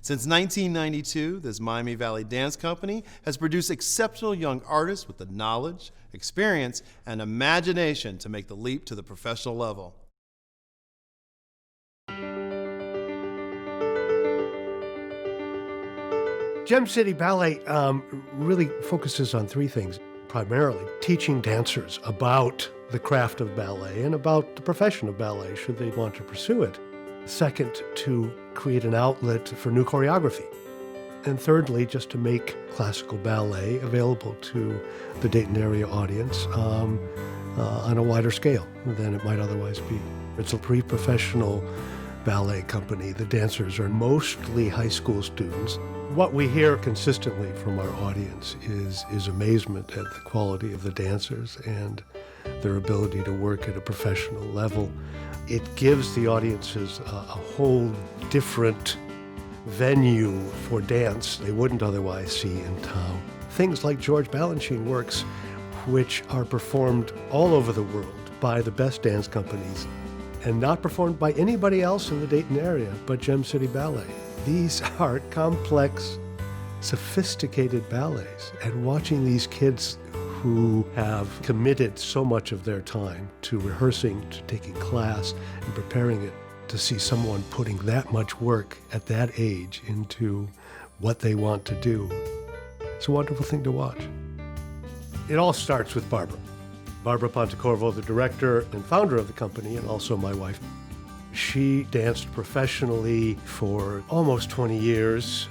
Since 1992, this Miami Valley Dance Company has produced exceptional young artists with the knowledge, experience, and imagination to make the leap to the professional level. Gem City Ballet really focuses on three things, primarily teaching dancers about the craft of ballet and about the profession of ballet, should they want to pursue it. Second, to create an outlet for new choreography. And thirdly, just to make classical ballet available to the Dayton area audience on a wider scale than it might otherwise be. It's a pre-professional ballet company. The dancers are mostly high school students. What we hear consistently from our audience is amazement at the quality of the dancers and their ability to work at a professional level. It gives the audiences a whole different venue for dance they wouldn't otherwise see in town. Things like George Balanchine works, which are performed all over the world by the best dance companies and not performed by anybody else in the Dayton area but Gem City Ballet. These are complex, sophisticated ballets, and watching these kids who have committed so much of their time to rehearsing, to taking class, and preparing it, to see someone putting that much work at that age into what they want to do. It's a wonderful thing to watch. It all starts with Barbara. Barbara Pontecorvo, the director and founder of the company, and also my wife. She danced professionally for almost 20 years.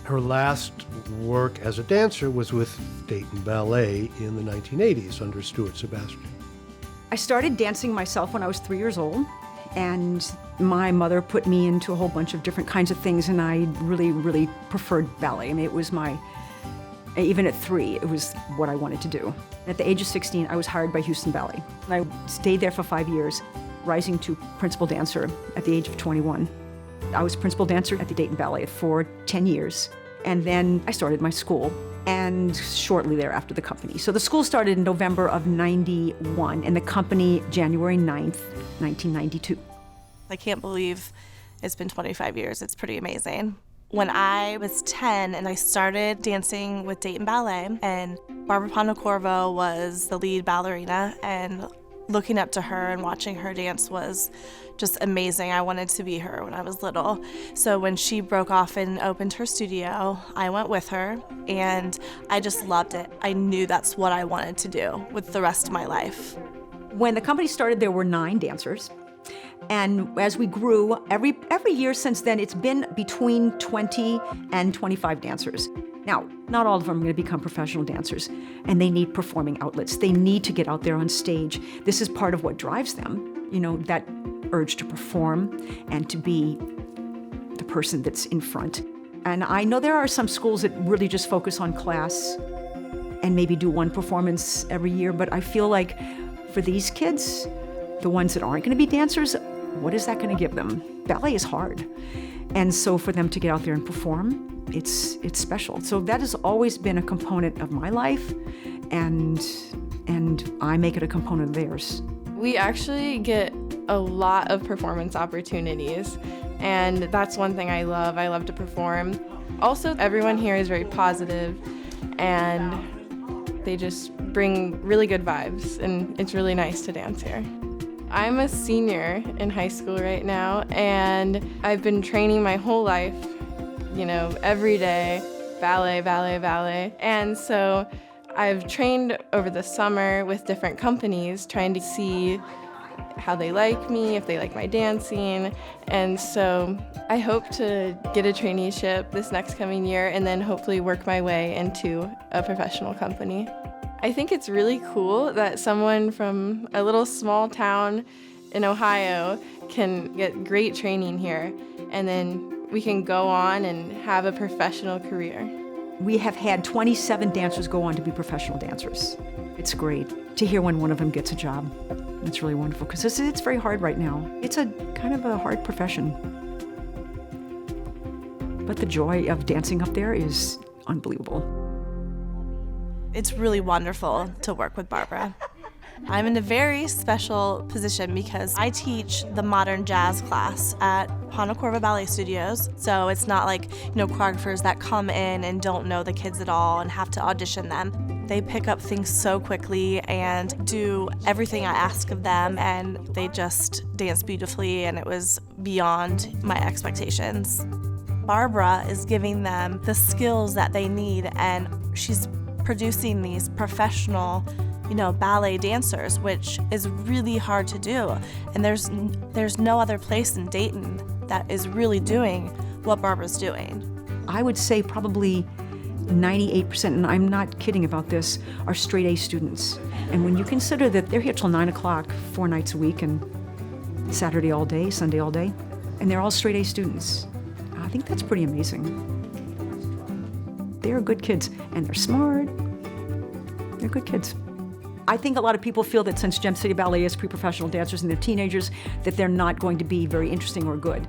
Her last work as a dancer was with Dayton Ballet in the 1980s under Stuart Sebastian. I started dancing myself when I was 3 years old, and my mother put me into a whole bunch of different kinds of things, and I really, really preferred ballet. I mean, it was even at 3, it was what I wanted to do. At the age of 16, I was hired by Houston Ballet. I stayed there for 5 years, rising to principal dancer at the age of 21. I was principal dancer at the Dayton Ballet for 10 years, and then I started my school, and shortly thereafter the company. So the school started in November of 91, and the company January 9th, 1992. I can't believe it's been 25 years. It's pretty amazing. When I was 10 and I started dancing with Dayton Ballet, and Barbara Pontecorvo was the lead ballerina, and looking up to her and watching her dance was just amazing. I wanted to be her when I was little. So when she broke off and opened her studio, I went with her, and I just loved it. I knew that's what I wanted to do with the rest of my life. When the company started, there were 9 dancers. And as we grew, every year since then, it's been between 20 and 25 dancers. Now, not all of them are going to become professional dancers, and they need performing outlets. They need to get out there on stage. This is part of what drives them, that urge to perform and to be the person that's in front. And I know there are some schools that really just focus on class and maybe do one performance every year, but I feel like for these kids, the ones that aren't going to be dancers, what is that going to give them? Ballet is hard. And so for them to get out there and perform, it's special. So that has always been a component of my life, and I make it a component of theirs. We actually get a lot of performance opportunities, and that's one thing I love. I love to perform. Also, everyone here is very positive, and they just bring really good vibes, and it's really nice to dance here. I'm a senior in high school right now, and I've been training my whole life, every day, ballet, ballet, ballet. And so I've trained over the summer with different companies, trying to see how they like me, if they like my dancing. And so I hope to get a traineeship this next coming year and then hopefully work my way into a professional company. I think it's really cool that someone from a little small town in Ohio can get great training here, and then we can go on and have a professional career. We have had 27 dancers go on to be professional dancers. It's great to hear when one of them gets a job. It's really wonderful, because it's very hard right now. It's a kind of a hard profession. But the joy of dancing up there is unbelievable. It's really wonderful to work with Barbara. I'm in a very special position because I teach the modern jazz class at Ponte Corvo Ballet Studios, so it's not like, choreographers that come in and don't know the kids at all and have to audition them. They pick up things so quickly and do everything I ask of them, and they just dance beautifully, and it was beyond my expectations. Barbara is giving them the skills that they need, and she's producing these professional ballet dancers, which is really hard to do. And there's no other place in Dayton that is really doing what Barbara's doing. I would say probably 98%, and I'm not kidding about this, are straight A students. And when you consider that they're here till 9 o'clock, 4 nights a week, and Saturday all day, Sunday all day, and they're all straight A students, I think that's pretty amazing. They're good kids, and they're smart. They're good kids. I think a lot of people feel that since Gem City Ballet is pre-professional dancers and they're teenagers, that they're not going to be very interesting or good.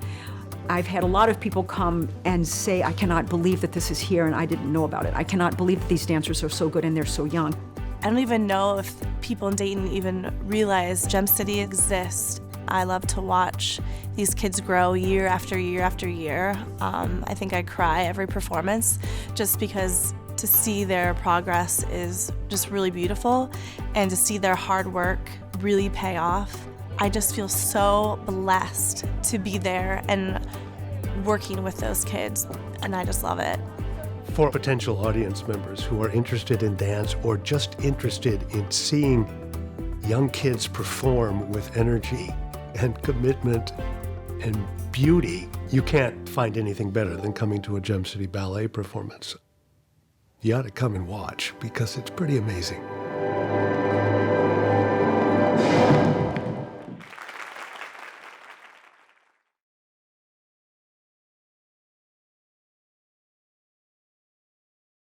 I've had a lot of people come and say, I cannot believe that this is here and I didn't know about it. I cannot believe that these dancers are so good and they're so young. I don't even know if people in Dayton even realize Gem City exists. I love to watch these kids grow year after year after year. I think I cry every performance just because to see their progress is just really beautiful, and to see their hard work really pay off. I just feel so blessed to be there and working with those kids, and I just love it. For potential audience members who are interested in dance or just interested in seeing young kids perform with energy and commitment and beauty, you can't find anything better than coming to a Gem City Ballet performance. You ought to come and watch because it's pretty amazing.